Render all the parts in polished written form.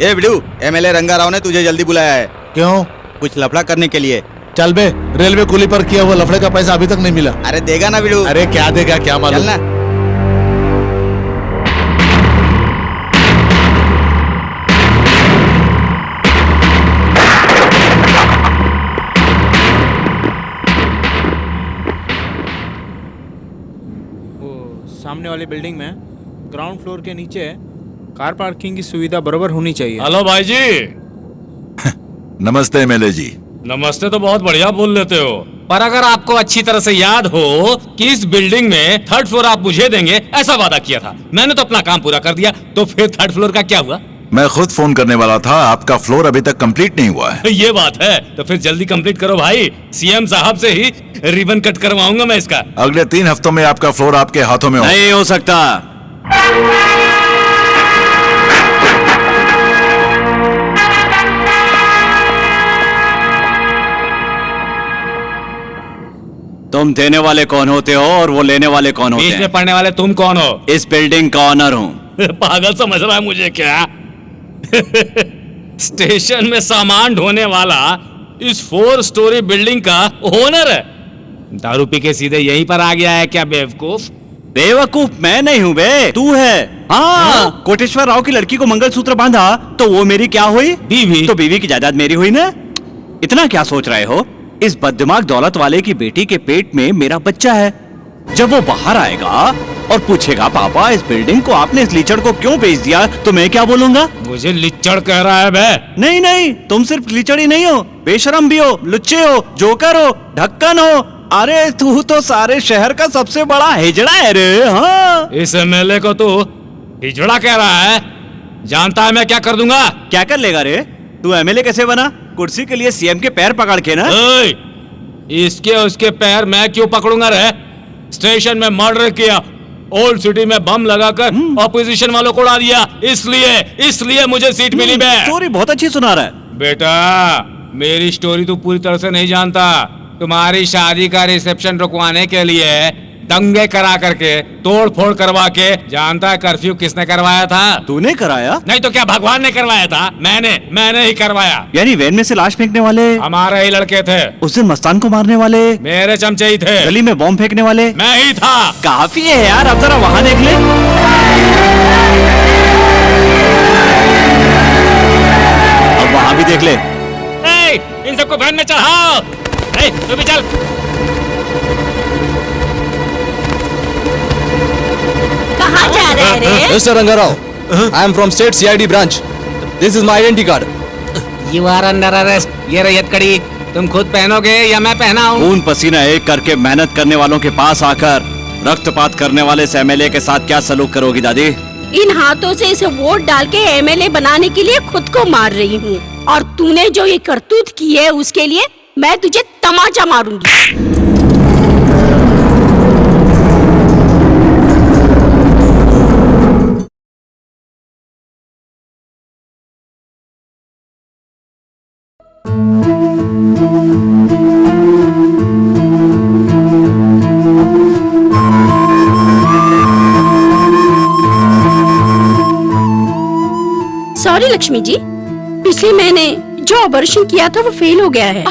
ए बिडू, MLA रंगा राव ने तुझे जल्दी बुलाया है। क्यों? कुछ लफड़ा करने के लिए। चल बे, रेलवे कुली पर किया हुआ लफड़े का पैसा अभी तक नहीं मिला। अरे देगा ना बिडू। अरे क्या देगा क्या मालूम। चल ना। सामने वाली बिल्डिंग में ग्राउंड फ्लोर के नीचे कार पार्किंग की सुविधा बराबर होनी चाहिए। हेलो भाई जी। नमस्ते एमएलए जी। नमस्ते तो बहुत बढ़िया बोल लेते हो, पर अगर आपको अच्छी तरह से याद हो कि इस बिल्डिंग में 3rd फ्लोर आप मुझे देंगे ऐसा वादा किया था, मैंने तो अपना काम पूरा कर दिया, तो फिर 3rd फ्लोर का क्या हुआ? मैं खुद फोन करने वाला था, आपका फ्लोर अभी तक कंप्लीट नहीं हुआ है। ये बात है, तो फिर जल्दी कंप्लीट करो भाई। सीएम साहब से ही रिबन कट करवाऊंगा मैं इसका। अगले 3 हफ्तों में आपका फ्लोर आपके हाथों में हो। नहीं हो सकता। तुम देने वाले कौन होते हो और वो लेने वाले कौन होते बीच हैं? में पढ़ने वाले तुम कौन हो? इस बिल्डिंग का ऑनर हूँ। पागल समझ रहा है मुझे क्या? स्टेशन में सामान ढोने वाला इस 4 स्टोरी बिल्डिंग का ओनर है। दारू पी के सीधे यहीं पर आ गया है क्या बेवकूफ? बेवकूफ मैं नहीं हूँ बे, तू है। हाँ, कोटेश्वर राव की लड़की को मंगलसूत्र बांधा तो वो मेरी क्या हुई? बीवी। तो बीवी की जायदाद मेरी हुई ना। इतना क्या सोच रहे हो? इस बददिमाग दौलत वाले की बेटी के पेट में मेरा बच्चा है। जब वो बाहर आएगा और पूछेगा पापा इस बिल्डिंग को आपने इस लीचड़ को क्यों बेच दिया, तो मैं क्या बोलूंगा? मुझे लिच्चड़ कह रहा है बे? नहीं नहीं, तुम सिर्फ लीचड़ ही नहीं हो, बेशरम भी हो, लुच्चे हो, जोकर हो, ढक्कन हो। अरे तू तो सारे शहर का सबसे बड़ा हिजड़ा है रे। हाँ, इस एमएलए को तू हिजड़ा कह रहा है? जानता है मैं क्या कर दूंगा? क्या कर लेगा रे? तू एमएलए कैसे बना? कुर्सी के लिए सीएम के पैर पकड़ के ना। ओए, इसके उसके पैर मैं क्यों पकड़ूंगा रे? स्टेशन में मर्डर किया, ओल्ड सिटी में बम लगाकर ऑपोजिशन वालों को उड़ा दिया, इसलिए मुझे सीट मिली बे। स्टोरी बहुत अच्छी सुना रहा है। बेटा, मेरी स्टोरी तू पूरी तरह से नहीं जानता। तुम्हारी शादी का रिसेप्शन रुकवाने के लिए दंगे करा करके, तोड़ फोड़ करवा के, जानता है कर्फ्यू किसने करवाया था? तूने कराया? नहीं तो क्या भगवान ने करवाया था? मैंने ही करवाया। यानी वैन में से लाश फेंकने वाले हमारे ही लड़के थे। उस दिन मस्तान को मारने वाले मेरे चमचे ही थे। गली में बॉम्ब फेंकने वाले मैं ही था। काफी है यार, अब जरा वहां देख ले। अब वहां भी देख ले। ए, इन सबको वैन में चढ़ाओ। ए, तू भी चल। कहाँ जा रहे रे? Mr. Rangarao, I am from State CID branch. This is my identity card. You are under arrest. ये रैयत कड़ी, तुम खुद पहनोगे या मैं पहनाऊं? खून पसीना एक करके मेहनत करने वालों के पास आकर रक्तपात करने वाले इस एमएलए के साथ क्या सलूक करोगी दादी? इन हाथों से इसे वोट डाल के एमएलए बनाने के लिए खुद को मार रही हूँ, और तूने जो ये करतूत की है उसके लिए मैं तुझे तमाचा मारूंगी। सॉरी लक्ष्मी जी, पिछले महीने जो ऑपरेशन किया था वो फेल हो गया है।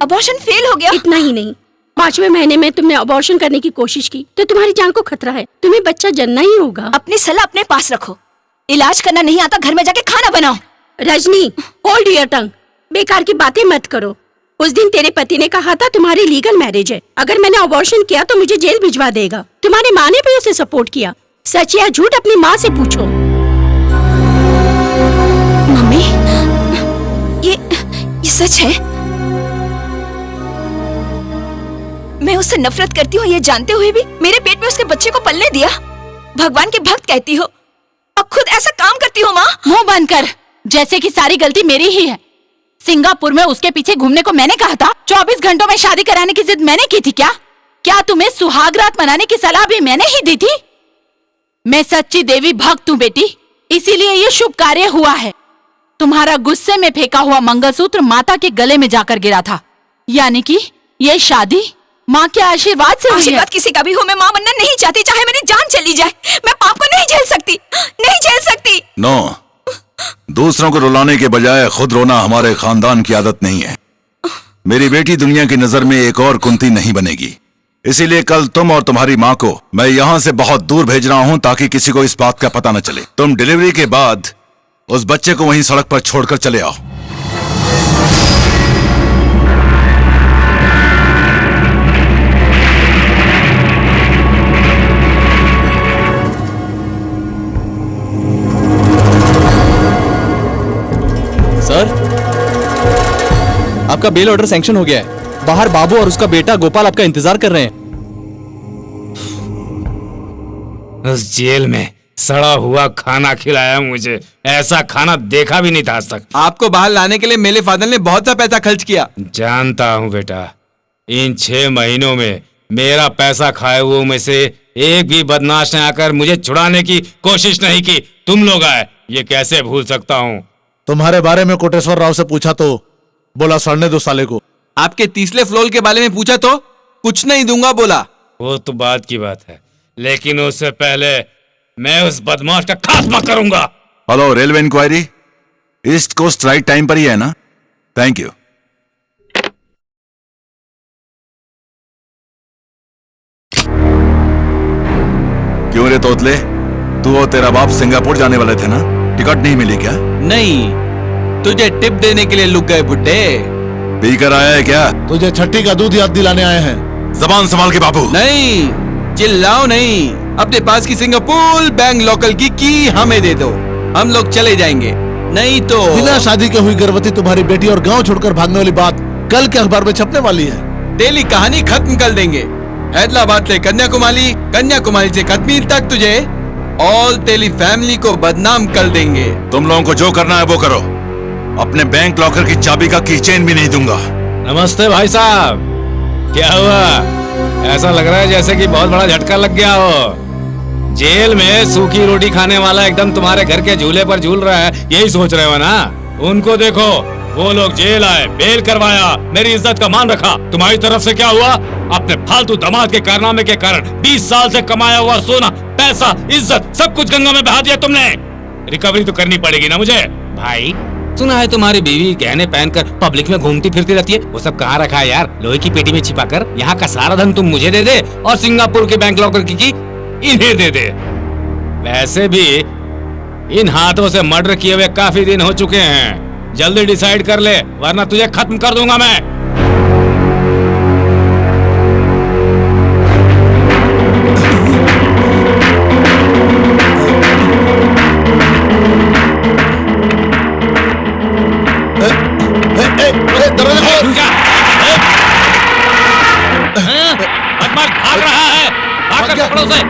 अबॉर्शन फेल हो गया? इतना ही नहीं, 5वें महीने में तुमने अबॉर्शन करने की कोशिश की तो तुम्हारी जान को खतरा है, तुम्हें बच्चा जन्ना ही होगा। अपनी सलाह अपने पास रखो, इलाज करना नहीं आता घर में जाके खाना बनाओ। रजनी, होल्ड योर टंग, बेकार की बातें मत करो। उस दिन तेरे पति ने कहा था तुम्हारी लीगल मैरिज है, अगर मैंने अबॉर्शन किया तो मुझे जेल भिजवा देगा। तुम्हारी माँ ने भी उसे सपोर्ट किया। सच या झूठ अपनी माँ से पूछो। मम्मी, ये सच है? मैं उससे नफरत करती हूँ ये जानते हुए भी मेरे पेट में उसके बच्चे को पलने दिया। भगवान के भक्त कहती हो और खुद ऐसा काम करती हो। माँ, मुंह बंद कर, जैसे कि सारी गलती मेरी ही है। सिंगापुर में उसके पीछे घूमने को मैंने कहा था, 24 घंटों में शादी कराने की जिद मैंने की थी क्या? क्या तुम्हें सुहागरात मनाने की सलाह भी मैंने ही दी थी? मैं सच्ची देवी भक्त हूँ बेटी, इसीलिए ये शुभ कार्य हुआ है। तुम्हारा गुस्से में फेंका हुआ मंगलसूत्र माता के गले में जाकर गिरा था, यानी कि ये शादी माँ के आशीर्वाद से हुई है। आशीर्वाद किसी का भी हो, मैं माँ बनना नहीं चाहती, चाहे मेरी जान चली जाए। मैं पाप को नहीं झेल सकती, नहीं झेल सकती। नो, दूसरों को रुलाने के बजाय खुद रोना हमारे खानदान की आदत नहीं है। मेरी बेटी दुनिया की नजर में एक और कुंती नहीं बनेगी। इसीलिए कल तुम और तुम्हारी माँ को मैं यहाँ से बहुत दूर भेज रहा हूँ ताकि किसी को इस बात का पता न चले। तुम डिलीवरी के बाद उस बच्चे को वहीं सड़क पर छोड़कर चले आओ। सर, आपका बेल ऑर्डर सैंक्शन हो गया है। बाहर बाबू और उसका बेटा गोपाल आपका इंतजार कर रहे हैं। उस जेल में सड़ा हुआ खाना खिलाया मुझे, ऐसा खाना देखा भी नहीं था आज तक। आपको बाहर लाने के लिए मेरे फादर ने बहुत सा पैसा खर्च किया। जानता हूँ बेटा, इन 6 महीनों में मेरा पैसा खाए हुए में से एक भी बदमाश ने आकर मुझे छुड़ाने की कोशिश नहीं की। तुम लोग आए, ये कैसे भूल सकता हूँ। तुम्हारे बारे में कोटेश्वर राव से पूछा तो बोला सड़ने दो साले को। आपके तीसरे फ्लोर के बारे में पूछा तो कुछ नहीं दूंगा बोला। वो तो बात की बात है, लेकिन उससे पहले मैं उस बदमाश का खात्मा करूंगा। Hello, railway enquiry. East Coast right time पर ही है ना? Thank you. क्यों रे तोतले, तू और तेरा बाप सिंगापुर जाने वाले थे ना? टिकट नहीं मिली क्या? नहीं, तुझे टिप देने के लिए लुक गए बुड्ढे। पीकर आया है क्या? तुझे छठी का दूध याद दिलाने आए हैं। जबान संभाल के बाबू। नहीं, चिल्लाओ नहीं। अपने पास की सिंगापुर बैंक लोकल की हमें दे दो, हम लोग चले जाएंगे। नहीं तो बिना शादी के हुई गर्भवती तुम्हारी बेटी और गांव छोड़कर भागने वाली बात कल के अखबार में छपने वाली है। डेली कहानी खत्म कर देंगे। हैदराबाद से कन्याकुमारी, कन्याकुमारी से कश्मीर तक तुझे ऑल तेली फैमिली को बदनाम कर देंगे। तुम लोगों को जो करना है वो करो। अपने बैंक लॉकर की चाबी का की चेन भी नहीं दूंगा। नमस्ते भाई साहब, क्या हुआ? ऐसा लग रहा है जैसे कि बहुत बड़ा झटका लग गया हो। जेल में सूखी रोटी खाने वाला एकदम तुम्हारे घर के झूले पर झूल रहा है, यही सोच रहे हो ना? उनको देखो, वो लोग जेल आए, बेल करवाया, मेरी इज्जत का मान रखा। तुम्हारी तरफ से क्या हुआ? अपने फालतू दामाद के कारनामे के कारण 20 साल से कमाया हुआ सोना, पैसा, इज्जत सब कुछ गंगा में बहा दिया तुमने। रिकवरी तो करनी पड़ेगी ना मुझे। भाई, सुना है तुम्हारी बीवी गहने पहनकर पब्लिक में घूमती फिरती रहती है, वो सब कहाँ रखा है यार? लोहे की पेटी में छिपा कर। यहाँ का सारा धन तुम मुझे दे दे और सिंगापुर के बैंक लॉकर की इन्हें दे दे। वैसे भी इन हाथों से मर्डर किए हुए काफी दिन हो चुके हैं। जल्दी डिसाइड कर ले, वरना तुझे खत्म कर दूंगा मैं। बदमाश भाग रहा है, भाग कर पकड़ो उसे।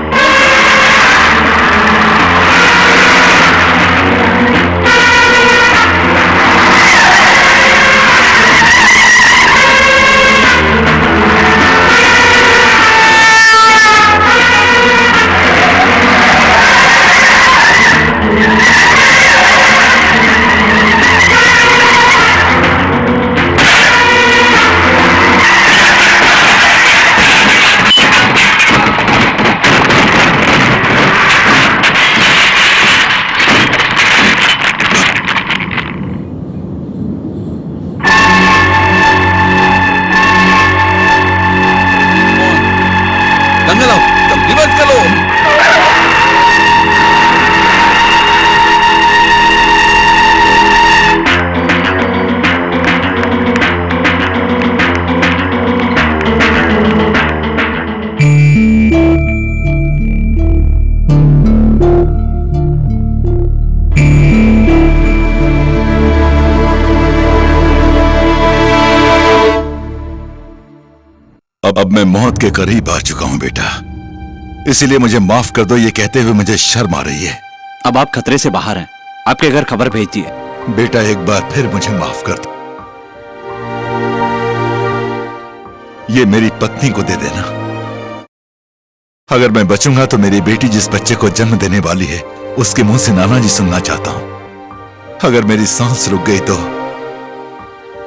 अब मैं मौत के करीब आ चुका हूं बेटा, इसीलिए मुझे माफ कर दो। ये कहते हुए मुझे शर्म आ रही है। अब आप खतरे से बाहर हैं, आपके घर खबर भेज दी है। बेटा एक बार फिर मुझे माफ कर दो। ये मेरी पत्नी को दे देना। अगर मैं बचूंगा तो मेरी बेटी जिस बच्चे को जन्म देने वाली है उसके मुंह से नाना जी सुनना चाहता हूं। अगर मेरी सांस रुक गई तो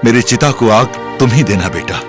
मेरी चिता को आग तुम ही देना बेटा।